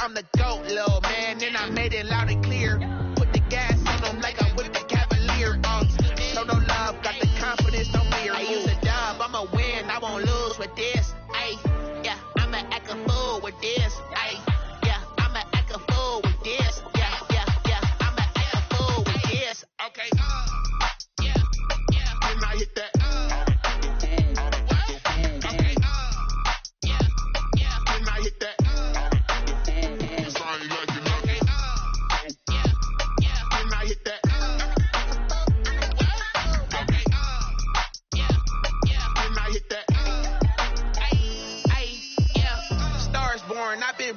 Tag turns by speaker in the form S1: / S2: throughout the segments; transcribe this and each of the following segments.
S1: I'm the GOAT, little man, and I made it loud and clear. Put the gas on them like I'm with the Cavalier. Show no love, got the confidence, no fear. I use a dub, I'ma win, I won't lose with this. Ay, yeah, I'ma act a fool with this. Ay, yeah, I'ma act a fool with this. Yeah, yeah, yeah, I'ma act a fool with this. Okay, yeah, yeah, and I hit that.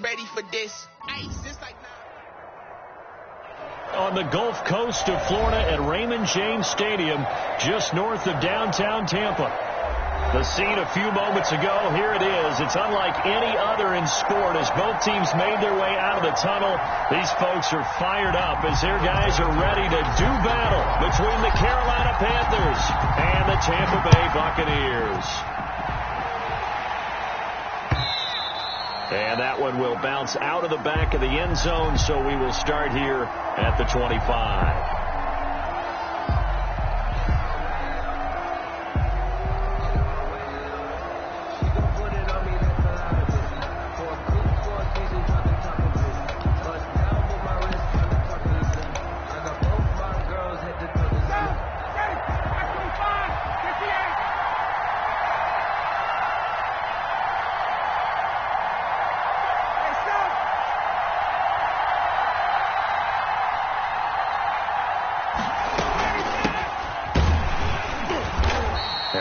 S1: Ready for this.
S2: On the Gulf Coast of Florida at Raymond James Stadium, just north of downtown Tampa. The scene a few moments ago, here it is. It's unlike any other in sport as both teams made their way out of the tunnel. These folks are fired up as their guys are ready to do battle between the Carolina Panthers and the Tampa Bay Buccaneers. And that one will bounce out of the back of the end zone, so we will start here at the 25.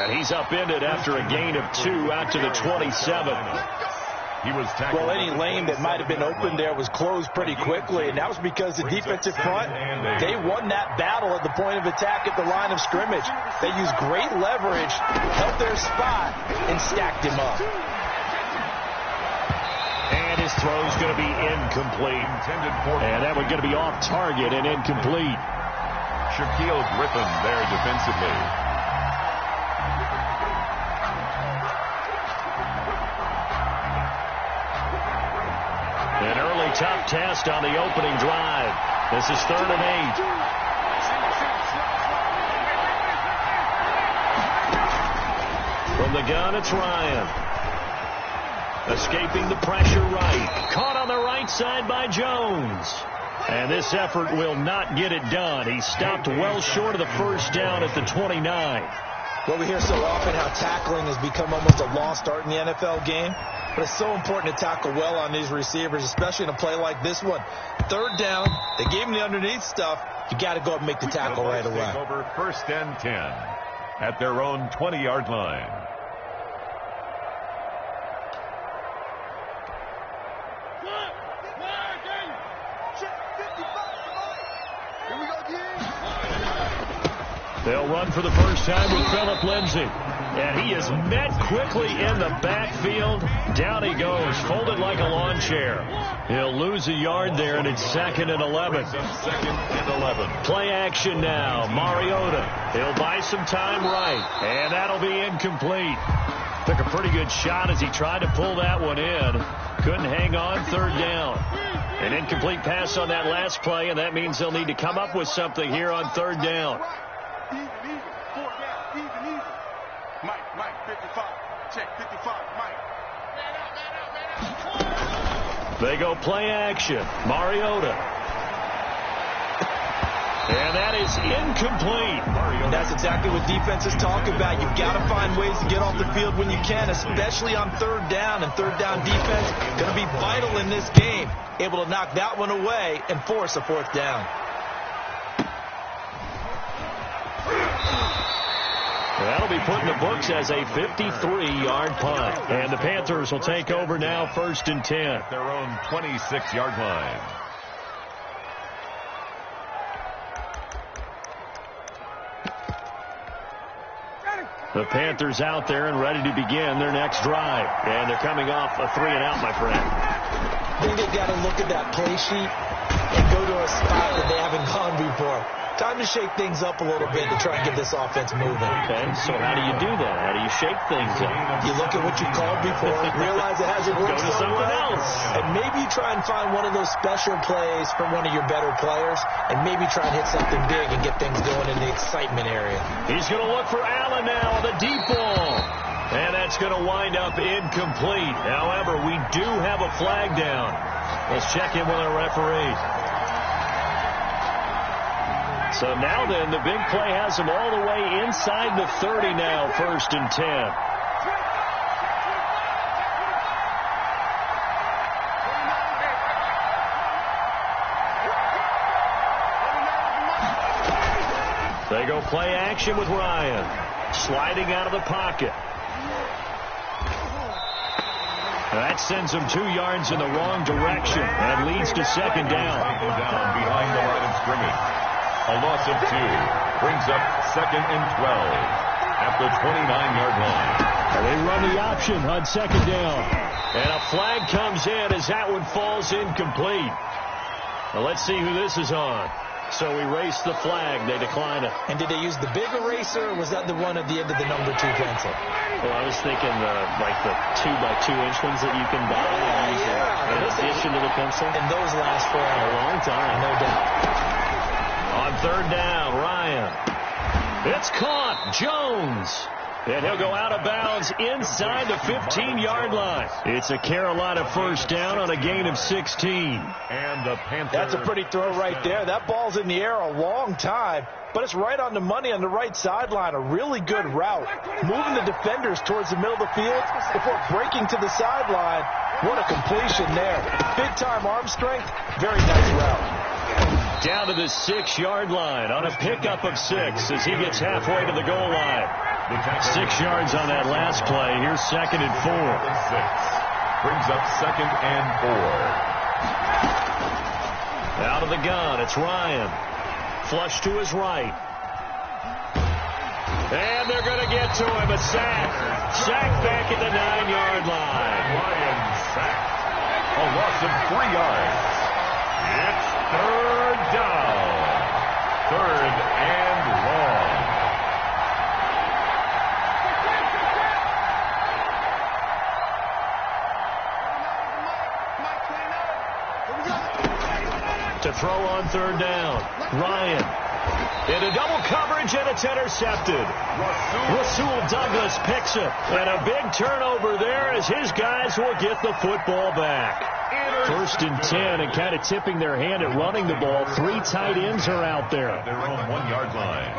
S2: He's upended after a gain of 2 out to the 27.
S3: Well, any lane that might have been open there was closed pretty quickly, and that was because the defensive front, they won that battle at the point of attack at the line of scrimmage. They used great leverage, held their spot, and stacked him up.
S2: And his throw's going to be incomplete. And that one's going to be off target and incomplete.
S4: Shaquille Griffin there defensively.
S2: An early tough test on the opening drive. This is 3rd and 8. From the gun, it's Ryan. Escaping the pressure right. Caught on the right side by Jones. And this effort will not get it done. He stopped well short of the first down at the 29.
S3: Well, we hear so often how tackling has become almost a lost art in the NFL game. But it's so important to tackle well on these receivers, especially in a play like this one. 3rd down, they gave him the underneath stuff. You got to go up and make the tackle right away.
S4: Over 1st and 10 at their own 20-yard line.
S2: They'll run for the first time with Phillip Lindsay. And he is met quickly in the backfield. Down he goes, folded like a lawn chair. He'll lose a yard there, and it's 2nd and 11.
S4: 2nd and 11.
S2: Play action now. Mariota. He'll buy some time right. And that'll be incomplete. Took a pretty good shot as he tried to pull that one in. Couldn't hang on. 3rd down. An incomplete pass on that last play, and that means they'll need to come up with something here on 3rd down.
S5: Mike, 55. Check, 55, Mike.
S2: They go play action. Mariota. And that is incomplete.
S3: That's exactly what defenses talk about. You've got to find ways to get off the field when you can, especially on 3rd down. And 3rd down defense going to be vital in this game. Able to knock that one away and force a 4th down.
S2: That'll be put in the books as a 53-yard punt. And the Panthers will take over now 1st and 10.
S4: At their own 26-yard line.
S2: The Panthers out there and ready to begin their next drive. And they're coming off a 3-and-out, my friend.
S3: I think they've got to look at that play sheet and go to a spot that they haven't gone before. Time to shake things up a little bit to try and get this offense moving.
S2: Okay, so how do you do that? How do you shake things up?
S3: You look at what you called before, realize it hasn't worked
S2: Go to
S3: so
S2: something
S3: well,
S2: else.
S3: and maybe try and find one of those special plays from one of your better players, and maybe try and hit something big and get things going in the excitement area.
S2: He's going to look for Allen now, the deep ball. And that's going to wind up incomplete. However, we do have a flag down. Let's check in with our referee. So now then, the big play has him all the way inside the 30 now, 1st and 10. They go play action with Ryan. Sliding out of the pocket. That sends him 2 yards in the wrong direction and leads to 2nd down.
S4: Down behind the line of scrimmage. A loss of 2 brings up 2nd and 12 at the 29-yard line.
S2: They run the option on 2nd down. And a flag comes in as that one falls incomplete. Now let's see who this is on. So we race the flag. They decline it.
S3: And did they use the big eraser, or was that the one at the end of the number 2 pencil?
S2: Well, I was thinking like the 2x2-inch ones that you can buy and use in addition to the pencil.
S3: And those last for
S2: a long time.
S3: No doubt.
S2: On 3rd down, Ryan. It's caught. Jones. And he'll go out of bounds inside the 15-yard line. It's a Carolina 1st down on a gain of 16.
S4: And the Panthers.
S3: That's a pretty throw right there. That ball's in the air a long time, but it's right on the money on the right sideline. A really good route. Moving the defenders towards the middle of the field before breaking to the sideline. What a completion there. Big-time arm strength. Very nice route.
S2: Down to the 6-yard line on a pickup of 6 as he gets halfway to the goal line. 6 yards on that last play. Here's 2nd and 4.
S4: Brings up 2nd and 4.
S2: Out of the gun, it's Ryan. Flush to his right. And they're going to get to him. A sack. Sack back at the 9-yard line.
S4: Ryan sacked. A loss of 3 yards. It's 3rd down. 3rd and long.
S2: To throw on 3rd down. Ryan. Into double coverage, and it's intercepted. Rasul Douglas picks it. And a big turnover there as his guys will get the football back. 1st and 10, and kind of tipping their hand at running the ball. 3 tight ends are out there.
S4: Their own 1-yard line.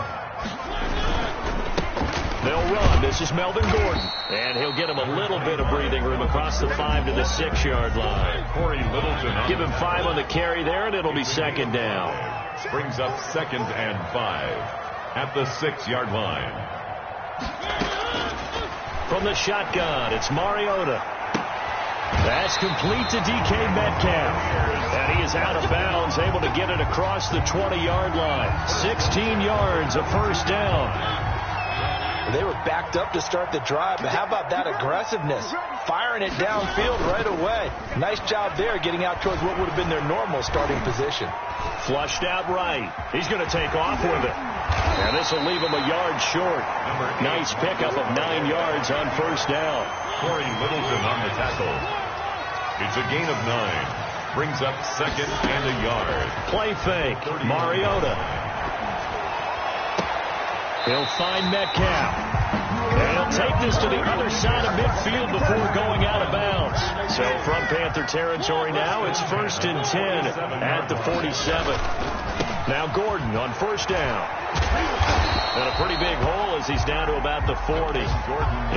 S2: They'll run. This is Melvin Gordon. And he'll get him a little bit of breathing room across the 5 to the 6-yard line.
S4: Corey Littleton.
S2: Give him 5 on the carry there, and it'll be 2nd down.
S4: Brings up 2nd and 5 at the 6-yard line.
S2: From the shotgun, it's Mariota. That's complete to DK Metcalf. And he is out of bounds, able to get it across the 20-yard line. 16 yards, a 1st down.
S3: They were backed up to start the drive, but how about that aggressiveness? Firing it downfield right away. Nice job there getting out towards what would have been their normal starting position.
S2: Flushed out right. He's going to take off with it. And this will leave him a yard short. Nice pickup of 9 yards on 1st down.
S4: Corey Littleton on the tackle. It's a gain of 9. Brings up 2nd and a yard.
S2: Play fake. Mariota. He'll find Metcalf. And he'll take this to the other side of midfield before going out of bounds. So from Panther territory now, it's 1st and 10 at the 47. Now Gordon on 1st down. And a pretty big hole as he's down to about the 40.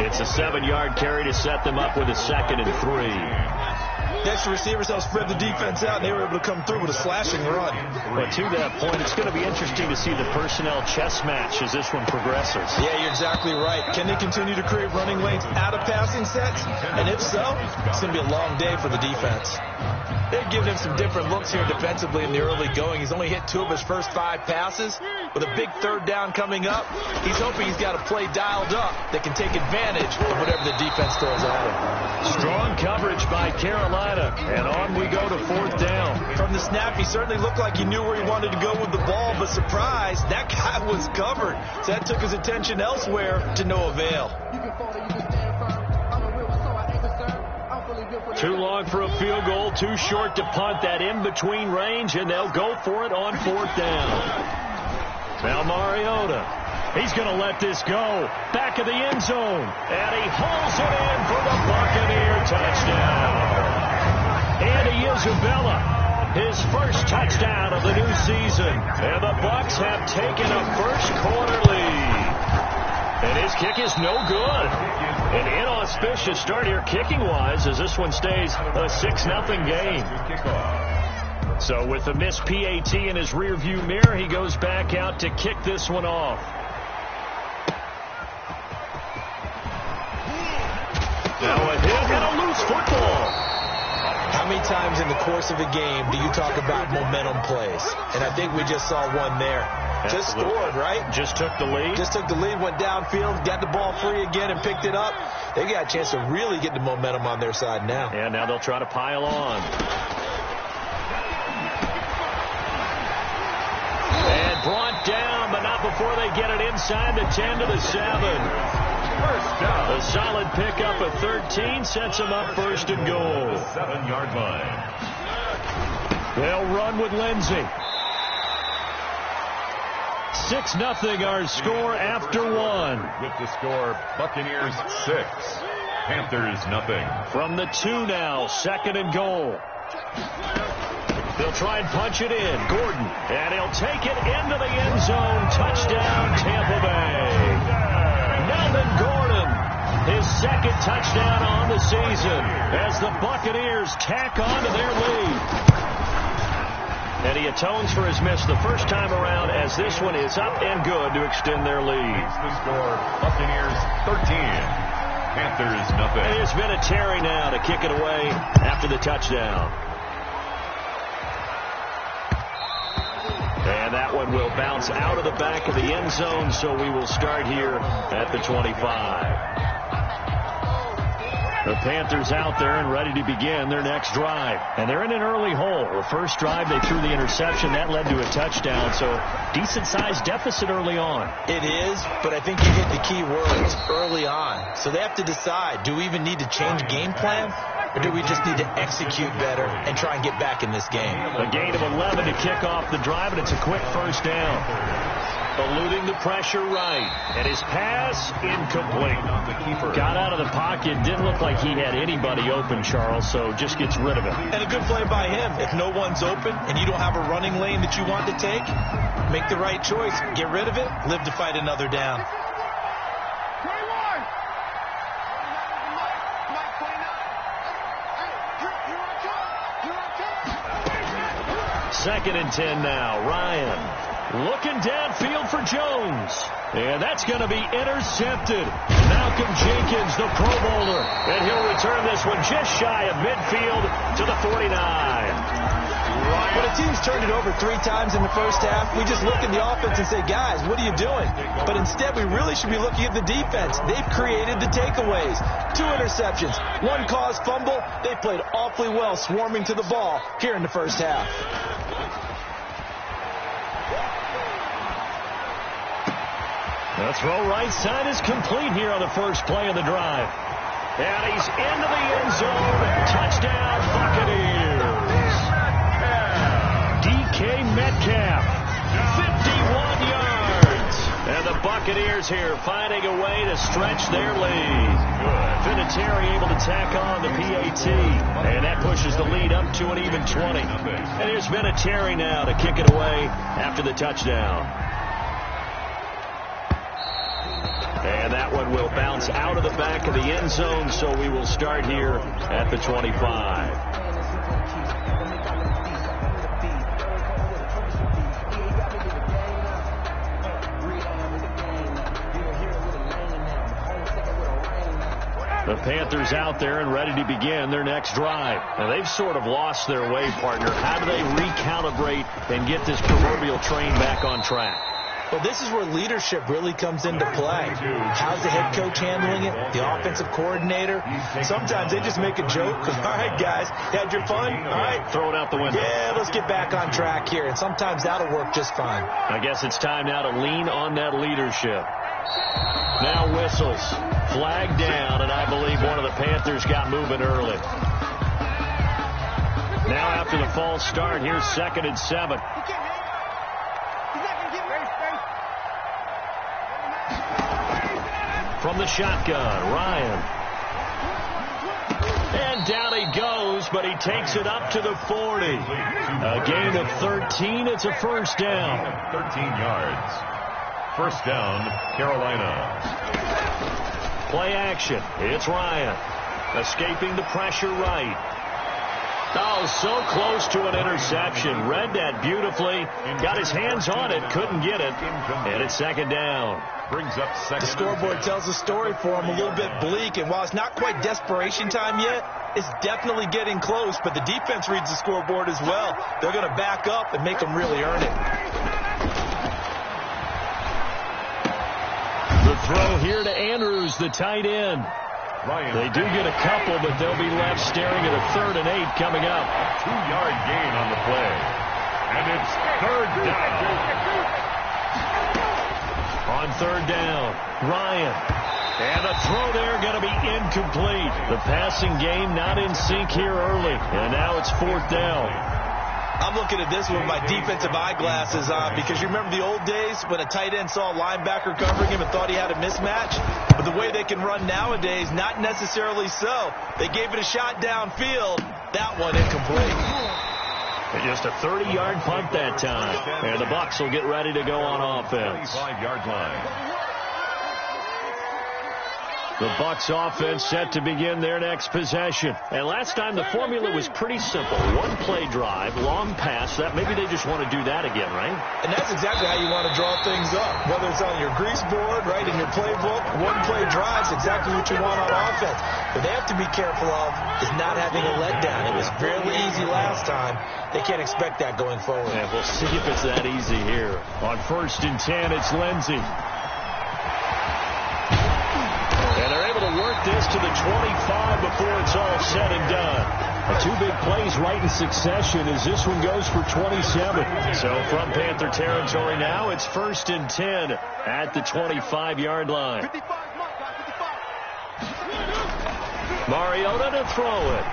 S2: It's a 7-yard carry to set them up with a 2nd and 3.
S3: The extra receivers helped spread the defense out, and they were able to come through with a slashing run.
S2: But to that point, it's going to be interesting to see the personnel chess match as this one progresses.
S3: Yeah, you're exactly right. Can they continue to create running lanes out of passing sets? And if so, it's going to be a long day for the defense. They've given him some different looks here defensively in the early going. He's only hit 2 of his first 5 passes. With a big 3rd down coming up, he's hoping he's got a play dialed up that can take advantage of whatever the defense throws at him.
S2: Strong coverage by Carolina, and on we go to 4th down.
S3: From the snap, he certainly looked like he knew where he wanted to go with the ball, but surprise, that guy was covered. So that took his attention elsewhere to no avail.
S2: Too long for a field goal, too short to punt. That in-between range, and they'll go for it on 4th down. Now Mariota. He's going to let this go. Back of the end zone. And he hauls it in for the Buccaneer touchdown. Andy Isabella, his first touchdown of the new season. And the Bucs have taken a first-quarter lead. And his kick is no good. An inauspicious start here kicking-wise as this one stays a 6-0 game. So with the missed PAT in his rearview mirror, he goes back out to kick this one off. Now a hit and a loose football.
S3: How many times in the course of a game do you talk about momentum plays? And I think we just saw one there. Just scored, right?
S2: Just took the lead.
S3: Just took the lead, went downfield, got the ball free again and picked it up. They got a chance to really get the momentum on their side now.
S2: And now they'll try to pile on. And brought down, but not before they get it inside the 10 to the 7.
S4: First down.
S2: A solid pickup of 13 sets them up 1st and goal.
S4: 7-yard line.
S2: They'll run with Lindsey. 6-0 our score after 1.
S4: With the score, Buccaneers 6, Panthers 0.
S2: From the 2 now, 2nd and goal. They'll try and punch it in. Gordon, and he'll take it into the end zone. Touchdown, Tampa Bay. Melvin Gordon, his 2nd touchdown on the season as the Buccaneers tack on to their lead. And he atones for his miss the first time around as this one is up and good to extend their lead.
S4: The score, Buccaneers 13, Panthers 0.
S2: And it's been a Terry now to kick it away after the touchdown. And that one will bounce out of the back of the end zone, so we will start here at the 25. The Panthers out there and ready to begin their next drive. And they're in an early hole. The first drive, they threw the interception. That led to a touchdown, so decent-sized deficit early on.
S3: It is, but I think you hit the key words, early on. So they have to decide, do we even need to change game plan? Or do we just need to execute better and try and get back in this game?
S2: A gain of 11 to kick off the drive, and it's a quick first down. Eluding the pressure right. And his pass incomplete. Got out of the pocket. Didn't look like he had anybody open, Charles, so just gets rid of it.
S3: And a good play by him. If no one's open and you don't have a running lane that you want to take, make the right choice. Get rid of it. Live to fight another down.
S2: 2nd and 10 now. Ryan looking downfield for Jones. And that's going to be intercepted. Malcolm Jenkins, the Pro Bowler. And he'll return this one just shy of midfield to the 49.
S3: When a team's turned it over 3 times in the first half, we just look at the offense and say, guys, what are you doing? But instead, we really should be looking at the defense. They've created the takeaways. 2 interceptions, 1 caused fumble. They played awfully well swarming to the ball here in the first half.
S2: The throw right side is complete here on the first play of the drive. And he's into the end zone. Touchdown, Buccaneers. DK Metcalf, 51 yards. And the Buccaneers here finding a way to stretch their lead. Vinatieri able to tack on the PAT. And that pushes the lead up to an even 20. And here's Vinatieri now to kick it away after the touchdown. And that one will bounce out of the back of the end zone, so we will start here at the 25. The Panthers out there and ready to begin their next drive. Now, they've sort of lost their way, partner. How do they recalibrate and get this proverbial train back on track?
S3: Well, this is where leadership really comes into play. How's the head coach handling it? The offensive coordinator? Sometimes they just make a joke. All right, guys, had your fun? All right.
S2: Throw it out the window.
S3: Yeah, let's get back on track here. And sometimes that'll work just fine.
S2: I guess it's time now to lean on that leadership. Now whistles. Flag down, and I believe one of the Panthers got moving early. Now after the false start, here's 2nd and 7. From the shotgun, Ryan. And down he goes, but he takes it up to the 40. A gain of 13. It's a first down.
S4: 13 yards. First down, Carolina.
S2: Play action. It's Ryan. Escaping the pressure right. Oh, so close to an interception. Read that beautifully. Got his hands on it. Couldn't get it. And it's 2nd down.
S4: Brings up 2nd.
S3: The scoreboard tells a story for him, a little bit bleak. And while it's not quite desperation time yet, it's definitely getting close. But the defense reads the scoreboard as well. They're going to back up and make them really earn it.
S2: The throw here to Andrews, the tight end. They do get a couple, but they'll be left staring at a 3rd and 8 coming up.
S4: 2-yard gain on the play. And it's 3rd down.
S2: On 3rd down, Ryan. And the throw there going to be incomplete. The passing game not in sync here early. And now it's 4th down.
S3: I'm looking at this with my defensive eyeglasses on because you remember the old days when a tight end saw a linebacker covering him and thought he had a mismatch? But the way they can run nowadays, not necessarily so. They gave it a shot downfield. That one incomplete.
S2: Just a 30-yard punt that time. And the Bucs will get ready to go on offense.
S4: 25-yard line.
S2: The Bucs offense set to begin their next possession. And last time the formula was pretty simple. 1-play drive, long pass. That maybe they just want to do that again, right?
S3: And that's exactly how you want to draw things up. Whether it's on your grease board, right, in your playbook, 1-play drive's exactly what you want on offense. What they have to be careful of is not having a letdown. It was fairly easy last time. They can't expect that going forward.
S2: And we'll see if it's that easy here. On 1st and 10, it's Lindsey. And they're able to work this to the 25 before it's all said and done. 2 big plays right in succession as this one goes for 27. So from Panther territory now, it's 1st and 10 at the 25-yard line. Mariota to throw it.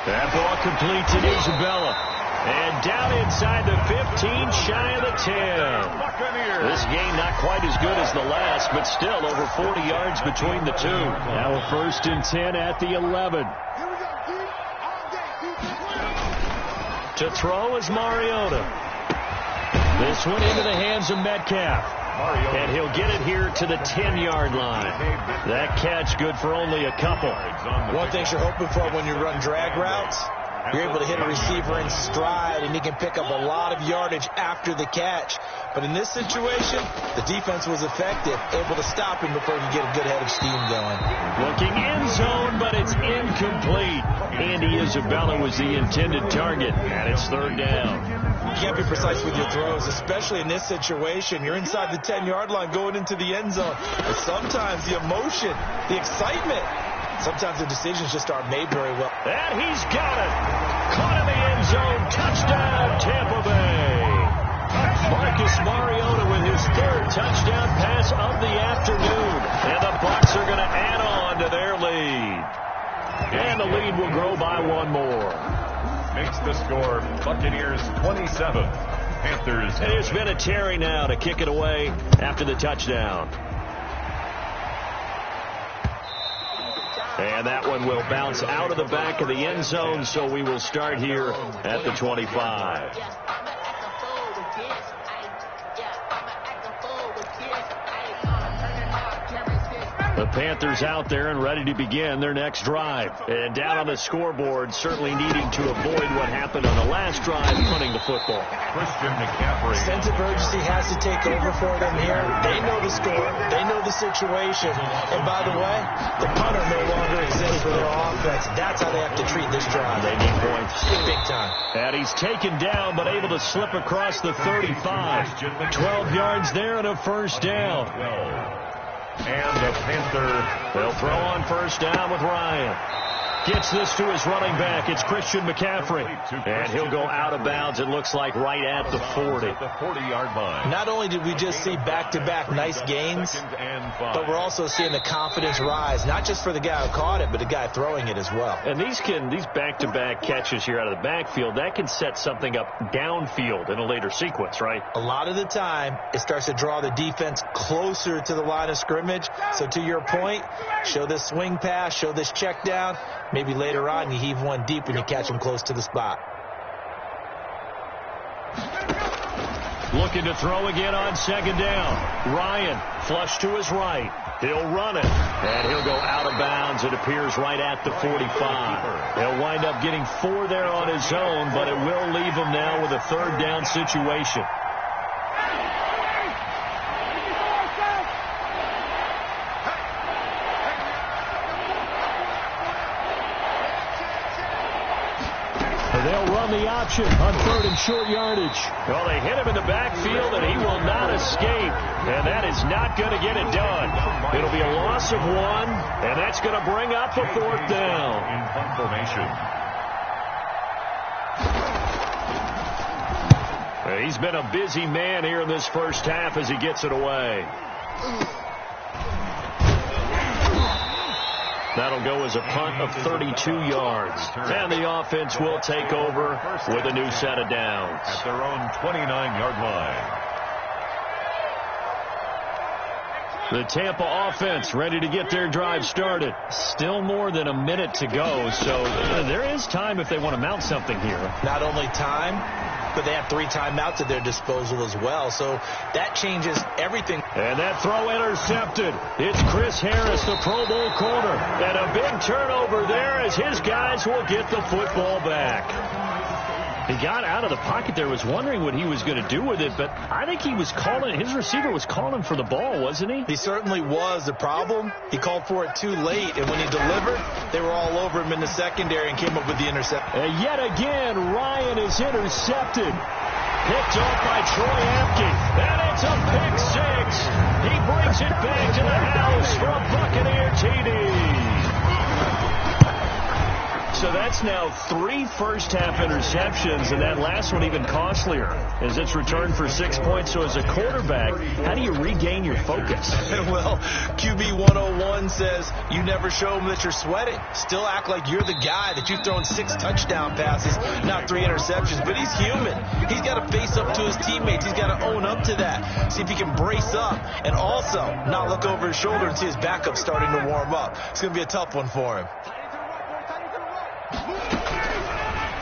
S2: That ball complete to Isabella. And down inside the 15, shy of the 10. This game not quite as good as the last, but still over 40 yards between the two. Now a 1st and 10 at the 11. To throw is Mariota. This one into the hands of Metcalf. And he'll get it here to the 10-yard line. That catch good for only a couple.
S3: One thing you're hoping for when you run drag routes, you're able to hit a receiver in stride, and he can pick up a lot of yardage after the catch. But in this situation, the defense was effective, able to stop him before he could get a good head of steam going.
S2: Looking end zone, but it's incomplete. Andy Isabella was the intended target, and it's 3rd down.
S3: You can't be precise with your throws, especially in this situation. You're inside the 10-yard line going into the end zone. But sometimes the emotion, the excitement, sometimes the decisions just aren't made very well.
S2: And he's got it. Caught in the end zone. Touchdown, Tampa Bay. Marcus Mariota with his 3rd touchdown pass of the afternoon. And the Bucs are going to add on to their lead. And the lead will grow by 1 more.
S4: Makes the score Buccaneers 27. Panthers.
S2: There's been a Terry now to kick it away after the touchdown. And that one will bounce out of the back of the end zone, so we will start here at the 25. The Panthers out there and ready to begin their next drive. And down on the scoreboard, certainly needing to avoid what happened on the last drive, punting the football.
S4: Christian McCaffrey.
S3: Sense of urgency has to take over for them here. They know the score. They know the situation. And by the way, the punter no longer exists for their offense. That's how they have to treat this drive.
S2: They need points.
S3: Big time.
S2: And he's taken down, but able to slip across the 35. 12 yards there and a first down.
S4: And the Panther.
S2: They'll throw on first down with Ryan. Gets this to his running back. It's Christian McCaffrey. And he'll go out of bounds, it looks like, right at the 40.
S4: At the 40-yard line.
S3: Not only did we just see back-to-back nice gains, but we're also seeing the confidence rise, not just for the guy who caught it, but the guy throwing it as well.
S2: And these back-to-back catches here out of the backfield, that can set something up downfield in a later sequence, right?
S3: A lot of the time, it starts to draw the defense closer to the line of scrimmage. So to your point, show this swing pass, show this check down. Maybe later on you heave one deep when you catch them close to the spot.
S2: Looking to throw again on second down. Ryan, flush to his right. He'll run it. And he'll go out of bounds. It appears right at the 45. He'll wind up getting 4 there on his own, but it will leave him now with a third down situation. They'll run the option on third and short yardage. Well, they hit him in the backfield, and he will not escape. And that is not going to get it done. It'll be a loss of 1, and that's going to bring up the fourth down.
S4: In punt formation.
S2: He's been a busy man here in this first half as he gets it away. That'll go as a punt of 32 yards. And the offense will take over with a new set of downs.
S4: At their own 29-yard line.
S2: The Tampa offense ready to get their drive started. Still more than a minute to go, so there is time if they want to mount something here.
S3: Not only time, but they have 3 timeouts at their disposal as well, so that changes everything.
S2: And that throw intercepted. It's Chris Harris, the Pro Bowl corner. And a big turnover there as his guys will get the football back. He got out of the pocket there, was wondering what he was going to do with it, but I think he was calling, his receiver was calling for the ball, wasn't he?
S3: He certainly was. The problem, he called for it too late, and when he delivered, they were all over him in the secondary and came up with the interception.
S2: And yet again, Ryan is intercepted. Picked off by Troy Apke, and it's a pick 6. He brings it back to the house for a Buccaneer TD. So that's now 3 first-half interceptions, and that last one even costlier as it's returned for 6 points. So as a quarterback, how do you regain your focus?
S3: Well, QB 101 says you never show them that you're sweating. Still act like you're the guy, that you've thrown 6 touchdown passes, not 3 interceptions. But he's human. He's got to face up to his teammates. He's got to own up to that. See if he can brace up and also not look over his shoulder and see his backup starting to warm up. It's going to be a tough one for him.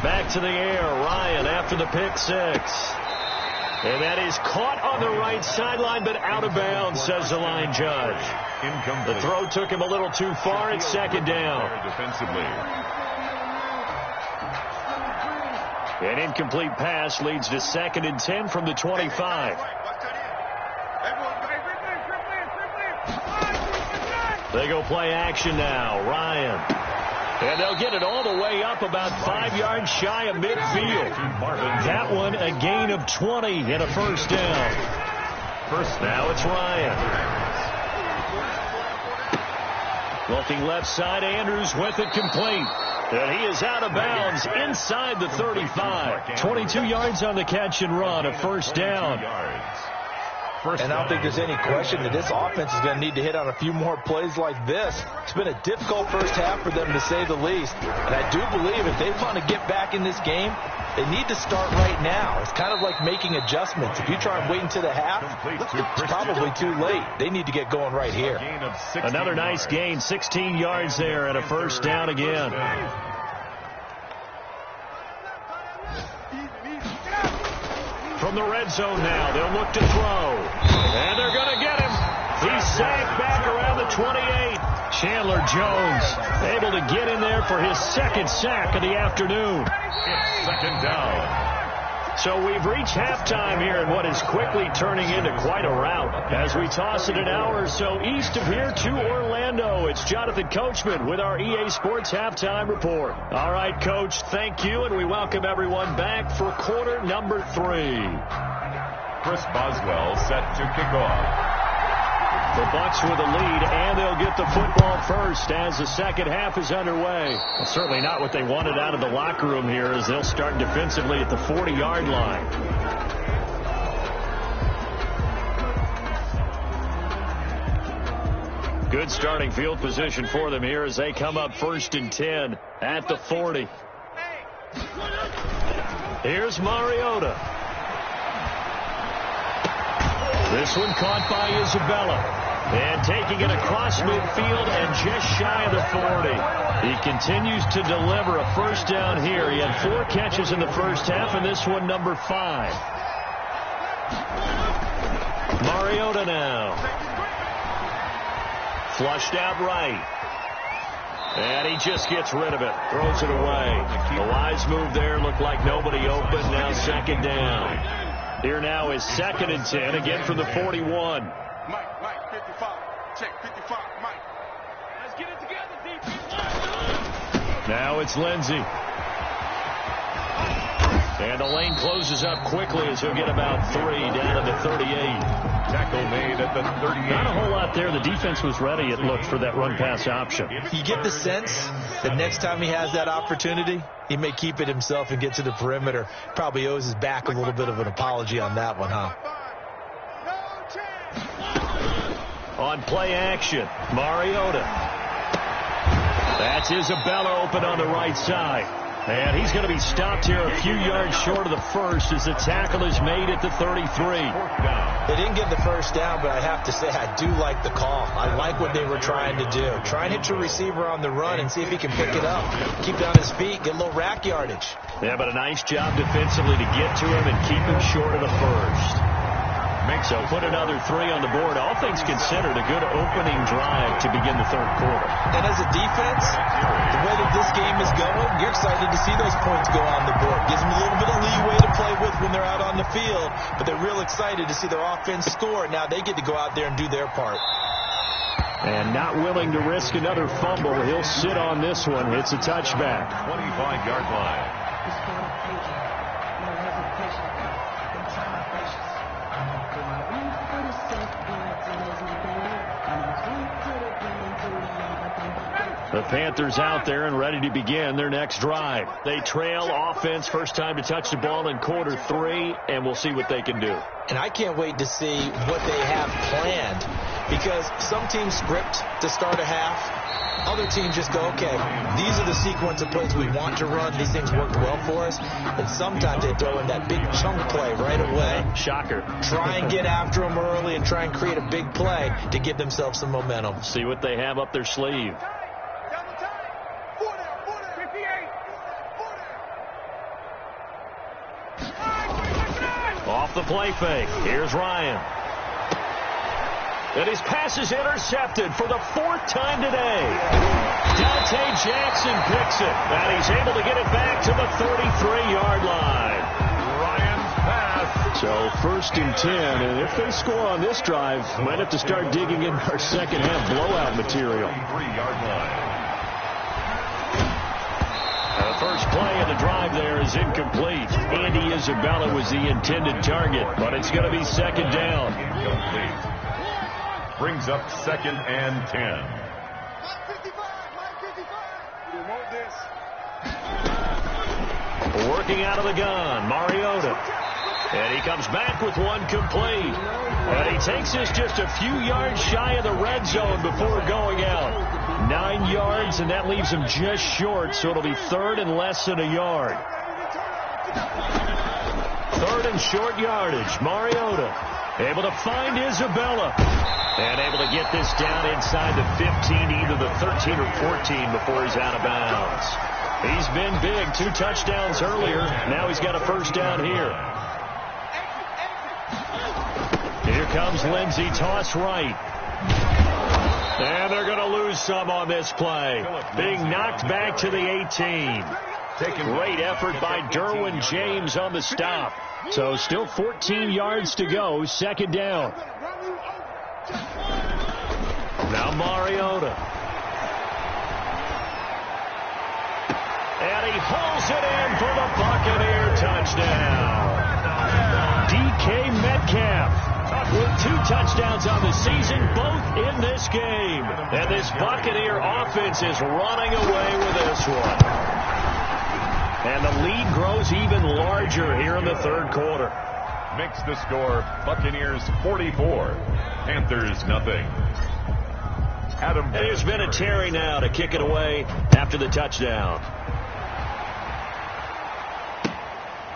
S2: Back to the air, Ryan after the pick 6. And that is caught on the right sideline, but out of bounds, says the line judge. The throw took him a little too far. It's second down.
S4: Defensively.
S2: An incomplete pass leads to 2nd and 10 from the 25. They go play action now. Ryan. And they'll get it all the way up about 5 yards shy of midfield. That one a gain of 20 and a first down. Now it's Ryan. Looking left side, Andrews with it complete. And he is out of bounds inside the 35. 22 yards on the catch and run, a first down.
S3: And I don't think there's any question that this offense is going to need to hit on a few more plays like this. It's been a difficult first half for them, to say the least. And I do believe if they want to get back in this game, they need to start right now. It's kind of like making adjustments. If you try and wait until the half, it's probably too late. They need to get going right here.
S2: Another nice gain, 16 yards there, and a first down again. From the red zone now, they'll look to throw. And they're going to get him. he's sacked back around the 28. Chandler Jones able to get in there for his second sack of the afternoon.
S4: It's second down.
S2: So we've reached halftime here in what is quickly turning into quite a rout. As we toss it an hour or so east of here to Orlando, it's Jonathan Coachman with our EA Sports Halftime Report. All right, Coach, thank you, and we welcome everyone back for quarter number 3.
S4: Chris Boswell set to kick off.
S2: The Bucs with a lead, and they'll get the football first as the second half is underway. Well, certainly not what they wanted out of the locker room here, as they'll start defensively at the 40-yard line. Good starting field position for them here as they come up 1st and 10 at the 40. Here's Mariota. This one caught by Isabella. And taking it across midfield and just shy of the 40. He continues to deliver a first down here. He had 4 catches in the first half, and this one number 5. Mariota now. Flushed out right. And he just gets rid of it. Throws it away. A wise move there. Looked like nobody open. Now second down. Here now is 2nd and 10. Again from the 41.
S5: Mike, 55. Check, 55, Mike.
S6: Let's get it together, defense.
S2: Now it's Lindsey. And the lane closes up quickly as he'll get about 3 down to the 38.
S4: Tackle made at the 38.
S2: Not a whole lot there. The defense was ready, it looked, for that run-pass option.
S3: You get the sense that next time he has that opportunity, he may keep it himself and get to the perimeter. Probably owes his back a little bit of an apology on that one, huh?
S2: On play action, Mariota. That's Isabella open on the right side. And he's going to be stopped here a few yards short of the first as the tackle is made at the 33.
S3: They didn't get the first down, but I have to say I do like the call. I like what they were trying to do. Try and hit your receiver on the run and see if he can pick it up. Keep it on his feet, get a little rack yardage.
S2: Yeah, but a nice job defensively to get to him and keep him short of the first. So put another 3 on the board. All things considered, a good opening drive to begin the third quarter.
S3: And as a defense, the way that this game is going, you're excited to see those points go on the board. Gives them a little bit of leeway to play with when they're out on the field, but they're real excited to see their offense score. Now they get to go out there and do their part.
S2: And not willing to risk another fumble. He'll sit on this one. It's a touchback.
S4: 25-yard line.
S2: The Panthers out there and ready to begin their next drive. They trail offense, first time to touch the ball in quarter 3, and we'll see what they can do.
S3: And I can't wait to see what they have planned, because some teams script to start a half. Other teams just go, okay, these are the sequence of plays we want to run. These things work well for us. And sometimes they throw in that big chunk play right away.
S2: Shocker.
S3: Try and get after them early and try and create a big play to give themselves some momentum.
S2: See what they have up their sleeve. Off the play fake. Here's Ryan. And his pass is intercepted for the 4th time today. Dante Jackson picks it. And he's able to get it back to the 33-yard line.
S4: Ryan's pass.
S2: So 1st and 10. And if they score on this drive, might have to start digging in our second half blowout material.
S4: 33-yard line.
S2: The first play of the drive there is incomplete. Andy Isabella was the intended target, but it's going to be second down.
S4: Incomplete. Brings up 2nd and 10.
S2: Working out of the gun, Mariota. And he comes back with one complete. And he takes this just a few yards shy of the red zone before going out. 9 yards, and that leaves him just short, so it'll be 3rd and less than a yard. 3rd and short yardage. Mariota able to find Isabella. And able to get this down inside the 15, either the 13 or 14 before he's out of bounds. He's been big. 2 touchdowns earlier. Now he's got a first down here. Here comes Lindsey, toss right. And they're going to lose some on this play. Being knocked back to the 18. Great effort by Derwin James on the stop. So still 14 yards to go. Second down. Now Mariota. And he hauls it in for the Buccaneer touchdown. DK Metcalf with 2 touchdowns on the season, both in this game. And this Buccaneer offense is running away with this one. And the lead grows even larger here in the third quarter.
S4: Makes the score Buccaneers 44, Panthers nothing. Adam.
S2: There's been a Terry now to kick it away after the touchdown.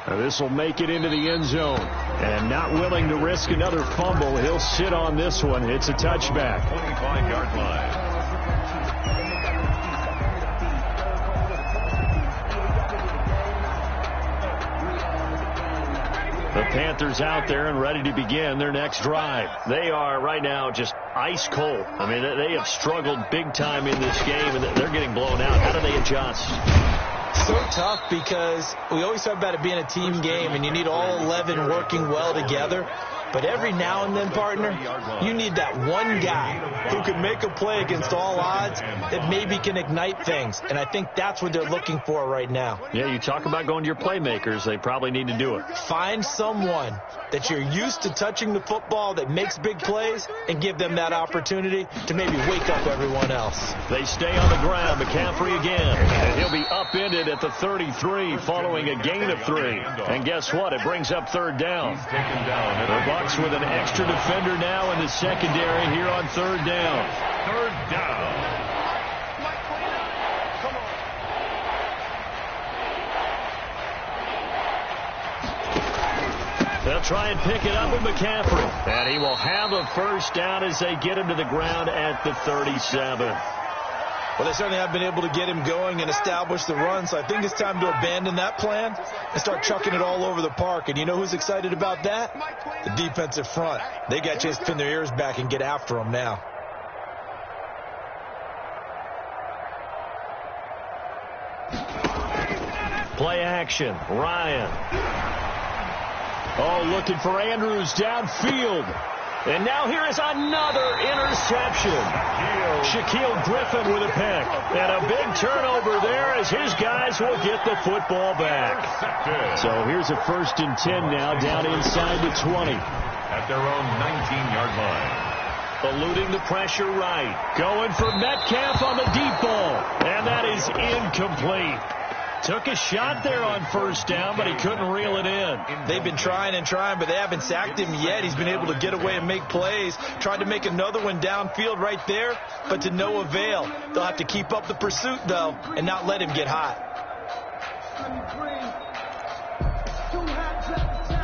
S2: Now this will make it into the end zone. And not willing to risk another fumble, he'll sit on this one. It's a touchback.
S4: 25-yard line.
S2: The Panthers out there and ready to begin their next drive. They are right now just ice cold. I mean, they have struggled big time in this game, and they're getting blown out. How do they adjust?
S3: So tough because we always talk about it being a team game, and you need all 11 working well together. But every now and then, partner, you need that one guy who can make a play against all odds that maybe can ignite things. And I think that's what they're looking for right now.
S2: Yeah, you talk about going to your playmakers. They probably need to do it.
S3: Find someone that you're used to touching the football that makes big plays and give them that opportunity to maybe wake up everyone else.
S2: They stay on the ground. McCaffrey again. And he'll be upended at the 33 following a gain of 3. And guess what? It brings up third down. The Bucs with an extra defender now in the secondary here on third down.
S4: Third down.
S2: They'll try and pick it up with McCaffrey. And he will have a first down as they get him to the ground at the 37.
S3: Well, they certainly have been able to get him going and establish the run, so I think it's time to abandon that plan and start chucking it all over the park. And you know who's excited about that? The defensive front. They got a chance to pin their ears back and get after him now.
S2: Play action. Ryan. Oh, looking for Andrews downfield. And now here is another interception. Shaquille Griffin with a pick. And a big turnover there as his guys will get the football back. So here's a 1st and 10 now down inside the 20.
S4: At their own 19-yard line.
S2: Eluding the pressure right. Going for Metcalf on the deep ball. And that is incomplete. Took a shot there on first down, but he couldn't reel it in.
S3: They've been trying and trying, but they haven't sacked him yet. He's been able to get away and make plays. Tried to make another one downfield right there, but to no avail. They'll have to keep up the pursuit, though, and not let him get hot.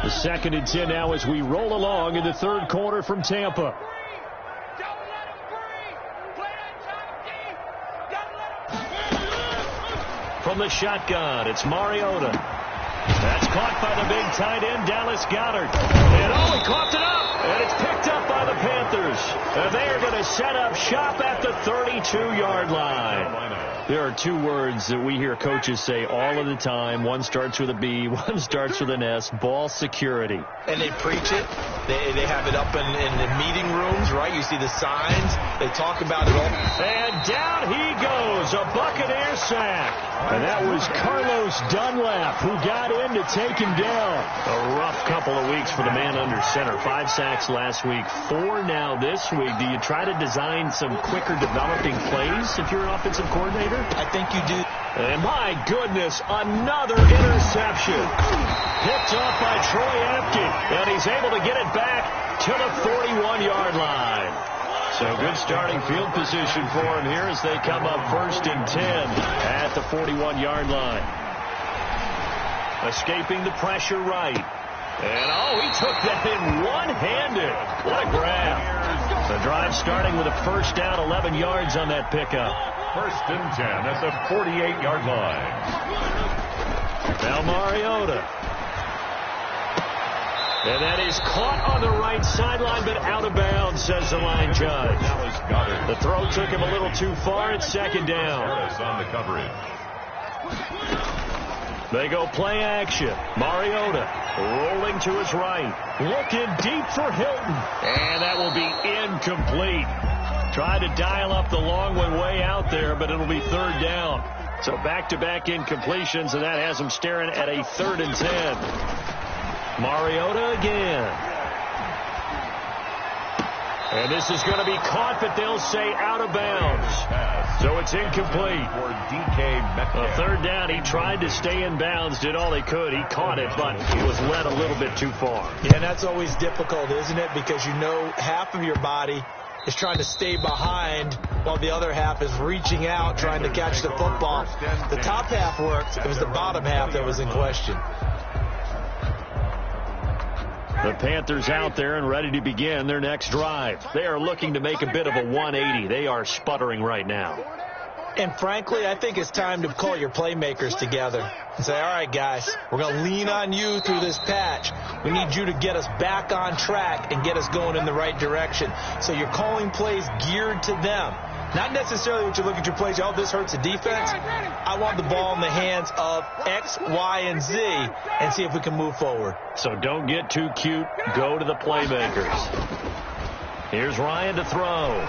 S2: The 2nd and 10 now as we roll along in the third quarter from Tampa. From the shotgun, it's Mariota. That's caught by the big tight end, Dallas Goedert. And oh, he coughed it up, and it's picked up by the Panthers. And they are going to set up shop at the 32-yard line. There are 2 words that we hear coaches say all of the time. One starts with a B, one starts with an S, ball security.
S3: And they preach it. They have it up in the meeting rooms, right? You see the signs. They talk about it all.
S2: And down he goes, a Buccaneer sack. And that was Carlos Dunlap who got in to take him down. A rough couple of weeks for the man under center. 5 sacks last week, 4 now this week. Do you try to design some quicker developing plays if you're an offensive coordinator?
S3: I think you do.
S2: And my goodness, another interception. Picked off by Troy Apke. And he's able to get it back to the 41-yard line. So good starting field position for him here as they come up 1st and 10 at the 41-yard line. Escaping the pressure right. And oh, he took that in one-handed. What a grab. The drive starting with a first down, 11 yards on that pickup.
S4: 1st and 10 at the 48-yard line.
S2: Now Mariota. And that is caught on the right sideline, but out of bounds, says the line judge. The throw took him a little too far. It's second down.
S4: On the coverage.
S2: They go play action. Mariota rolling to his right. Looking deep for Hilton. And that will be incomplete. Tried to dial up the long one way out there, but it'll be third down. So back-to-back incompletions, and that has him staring at a 3rd and 10. Mariota again. And this is going to be caught, but they'll say out of bounds. So it's incomplete.
S4: For DK Metcalf.
S2: Third down, he tried to stay in bounds, did all he could. He caught it, but he was led a little bit too far.
S3: Yeah, and that's always difficult, isn't it? Because you know half of your body is trying to stay behind while the other half is reaching out, trying to catch the football. The top half worked. It was the bottom half that was in question.
S2: The Panthers out there and ready to begin their next drive. They are looking to make a bit of a 180. They are sputtering right now.
S3: And frankly, I think it's time to call your playmakers together and say, all right, guys, we're going to lean on you through this patch. We need you to get us back on track and get us going in the right direction. So you're calling plays geared to them. Not necessarily what you look at your plays, oh, this hurts the defense. I want the ball in the hands of X, Y, and Z and see if we can move forward.
S2: So don't get too cute. Go to the playmakers. Here's Ryan to throw.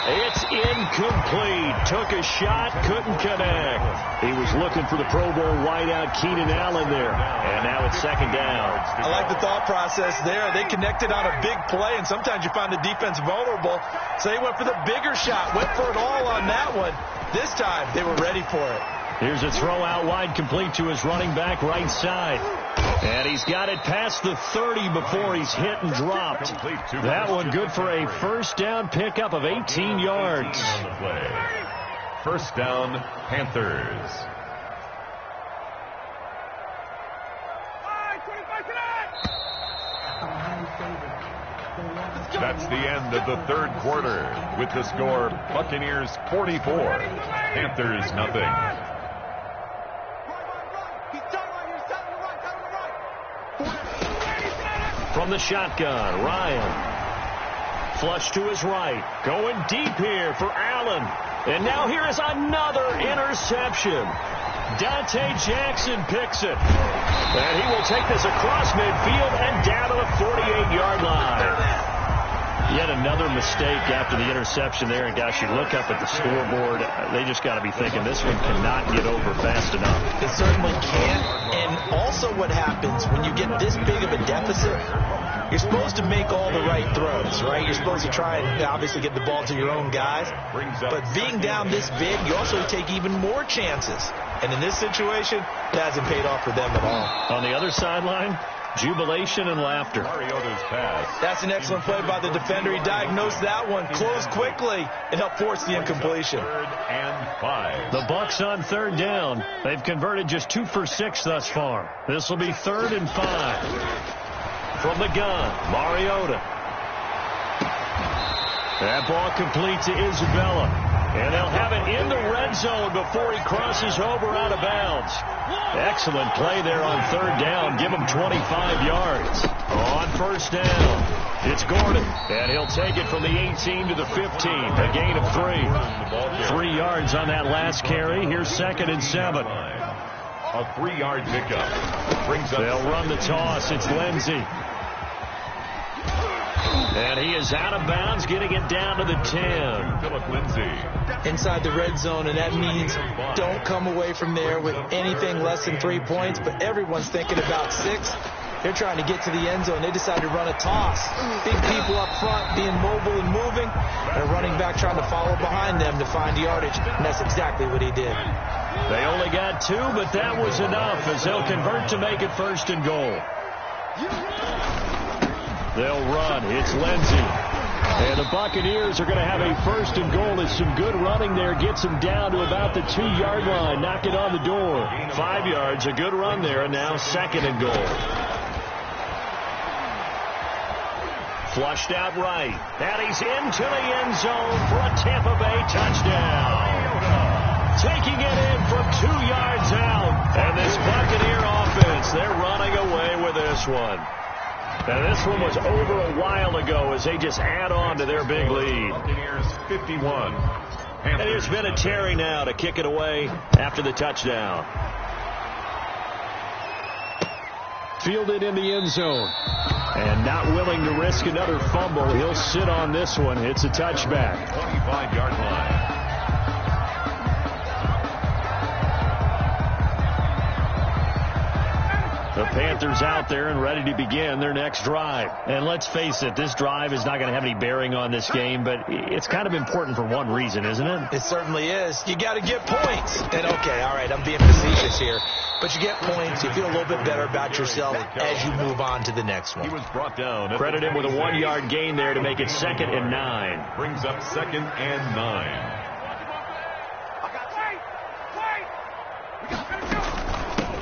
S2: It's incomplete. Took a shot, couldn't connect. He was looking for the Pro Bowl wideout Keenan Allen there. And now it's second down.
S3: I like the thought process there. They connected on a big play, and sometimes you find the defense vulnerable. So they went for the bigger shot, went for it all on that one. This time, they were ready for it.
S2: Here's a throw out wide, complete to his running back right side. And he's got it past the 30 before he's hit and dropped. That one good for a first down pickup of 18 yards.
S4: First down, Panthers. That's the end of the third quarter with the score Buccaneers 44, Panthers nothing.
S2: From the shotgun, Ryan. Flush to his right. Going deep here for Allen. And now here is another interception. Dante Jackson picks it. And he will take this across midfield and down to the 48-yard line. Yet another mistake after the interception there. And, gosh, you look up at the scoreboard, they just got to be thinking this one cannot get over fast enough.
S3: It certainly can't. And also what happens when you get this big of a deficit, you're supposed to make all the right throws, right? You're supposed to try and obviously get the ball to your own guys. But being down this big, you also take even more chances. And in this situation, it hasn't paid off for them at all.
S2: On the other sideline, jubilation and laughter.
S4: Mariota's pass.
S3: That's an excellent play by the defender. He diagnosed that one, closed quickly, and helped force the incompletion.
S4: 3rd and 5.
S2: The Bucs on third down. They've converted just 2 for 6 thus far. This will be 3rd and 5. From the gun, Mariota. That ball complete to Isabella. And they'll have it in the red zone before he crosses over out of bounds. Excellent play there on third down. Give him 25 yards. On first down, it's Gordon. And he'll take it from the 18 to the 15. A gain of 3. 3 yards on that last carry. Here's 2nd and 7.
S4: A 3-yard pickup. Brings up.
S2: They'll run the toss. It's Lindsey. And he is out of bounds, getting it down to the 10.
S4: Philip Lindsey.
S3: Inside the red zone, and that means don't come away from there with anything less than 3 points. But everyone's thinking about 6. They're trying to get to the end zone. They decide to run a toss. Big people up front being mobile and moving, and a running back trying to follow behind them to find yardage. And that's exactly what he did.
S2: They only got 2, but that was enough as they'll convert to make it 1st and goal. They'll run. It's Lindsey. And the Buccaneers are going to have a 1st and goal. There's some good running there. Gets them down to about the 2-yard line. Knock it on the door. 5 yards. A good run there. And now 2nd and goal. Flushed out right. And he's into the end zone for a Tampa Bay touchdown. Taking it in from 2 yards out. And this Buccaneer offense, this one. Now, this one was over a while ago as they just add on to their big lead.
S4: Buccaneers 51.
S2: And here's Vinatieri now to kick it away after the touchdown. Fielded in the end zone. And not willing to risk another fumble. He'll sit on this one. It's a touchback.
S4: 25-yard line.
S2: The Panthers out there and ready to begin their next drive. And let's face it, this drive is not going to have any bearing on this game, but it's kind of important for one reason, isn't it?
S3: It certainly is. You got to get points. And, okay, all right, I'm being facetious here. But you get points. You feel a little bit better about yourself as you move on to the next one.
S4: He was brought down.
S2: Credit him with a 1-yard gain there to make it 2nd and 9.
S4: Brings up 2nd and 9.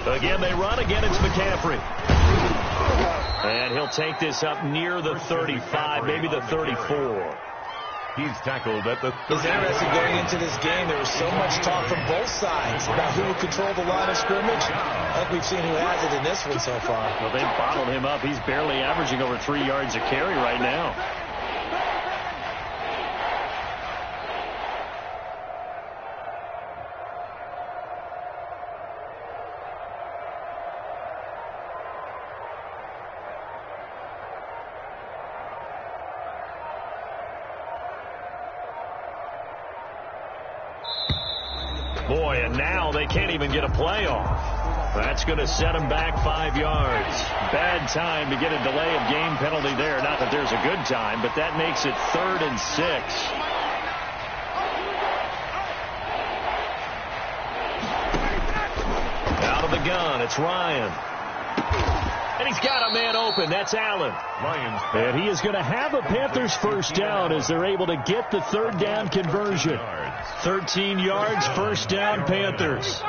S2: Again, they run. Again, it's McCaffrey. And he'll take this up near the 35, maybe the 34.
S4: He's tackled at the 30.
S3: It's interesting going into this game. There was so much talk from both sides about who would control the line of scrimmage. I think we've seen who has it in this one so far.
S2: Well, they've bottled him up. He's barely averaging over 3 yards a carry right now. Boy, and now they can't even get a play off. That's going to set them back 5 yards. Bad time to get a delay of game penalty there. Not that there's a good time, but that makes it 3rd and 6. Out of the gun, it's Ryan. And he's got a man open. That's Allen. And he is going to have a Panthers first down as they're able to get the 3rd down conversion. 13 yards, first down, Panthers.
S5: 56.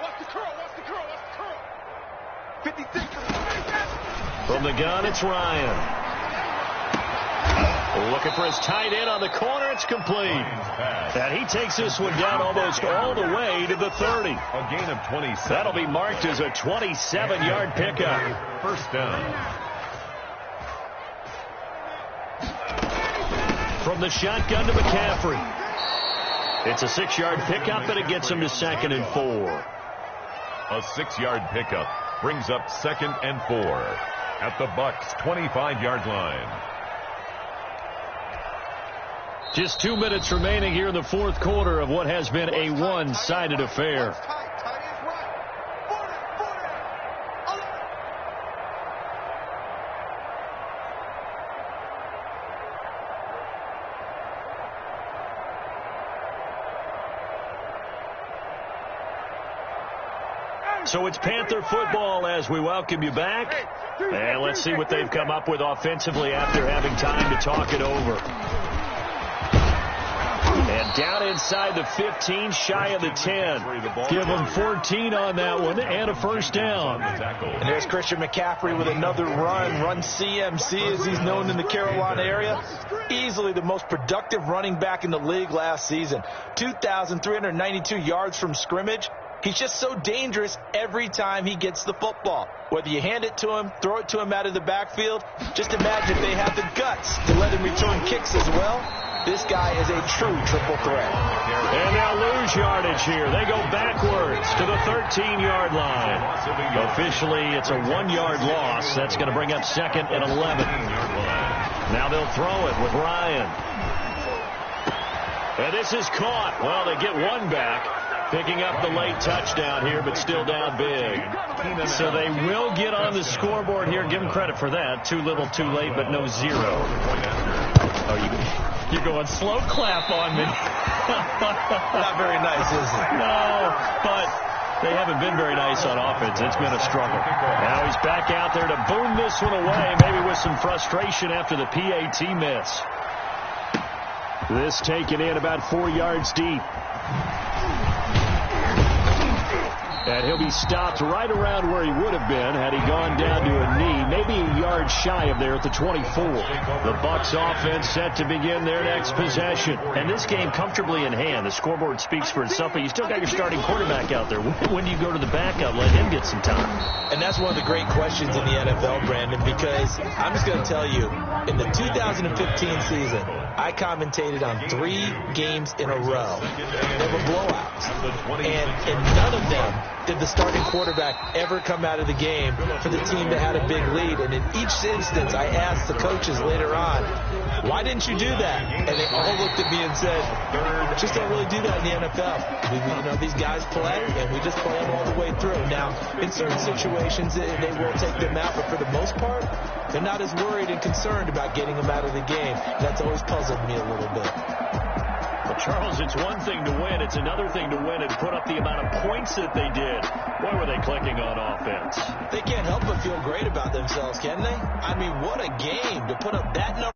S5: Watch the curl. 56.
S2: From the gun, it's Ryan. Looking for his tight end on the corner. It's complete. And he takes this one down almost all the way to the 30.
S4: A gain of 27.
S2: That'll be marked as a 27-yard pickup.
S4: First down.
S2: From the shotgun to McCaffrey. It's a 6-yard pickup, and it gets him to 2nd and 4.
S4: A 6-yard pickup brings up 2nd and 4 at the Bucs' 25-yard line.
S2: Just 2 minutes remaining here in the 4th quarter of what has been a one-sided affair. So it's Panther football as we welcome you back. And let's see what they've come up with offensively after having time to talk it over. And down inside the 15, shy of the 10. Give them 14 on that one and a first down.
S3: And there's Christian McCaffrey with another run CMC as he's known in the Carolina area. Easily the most productive running back in the league last season. 2,392 yards from scrimmage. He's just so dangerous every time he gets the football. Whether you hand it to him, throw it to him out of the backfield, just imagine if they have the guts to let him return kicks as well. This guy is a true triple threat.
S2: And now lose yardage here. They go backwards to the 13-yard line. Officially, it's a 1-yard loss. That's going to bring up 2nd and 11. Now they'll throw it with Ryan. And this is caught. Well, they get one back. Picking up the late touchdown here, but still down big. So they will get on the scoreboard here. Give them credit for that. Too little, too late, but no 0. Oh, you're going slow clap on me.
S3: Not very nice, is it?
S2: No, but they haven't been very nice on offense. It's been a struggle. Now he's back out there to boom this one away, maybe with some frustration after the PAT miss. This taken in about 4 yards deep. And he'll be stopped right around where he would have been had he gone down to a knee, maybe a yard shy of there at the 24. The Bucs offense set to begin their next possession. And this game comfortably in hand. The scoreboard speaks for itself, but you still got your starting quarterback out there. When do you go to the backup, let him get some time?
S3: And that's one of the great questions in the NFL, Brandon, because I'm just going to tell you, in the 2015 season, I commentated on 3 games in a row. They were blowouts. And in none of them did the starting quarterback ever come out of the game for the team that had a big lead. And in each instance, I asked the coaches later on, why didn't you do that? And they all looked at me and said, just don't really do that in the NFL. These guys play, and we just play them all the way through. Now, in certain situations, they will take them out, but for the most part, they're not as worried and concerned about getting them out of the game. That's always puzzled me a little bit.
S2: Well, Charles, it's one thing to win. It's another thing to win and put up the amount of points that they did. Boy, were they clicking on offense.
S3: They can't help but feel great about themselves, can they? I mean, what a game to put up that number.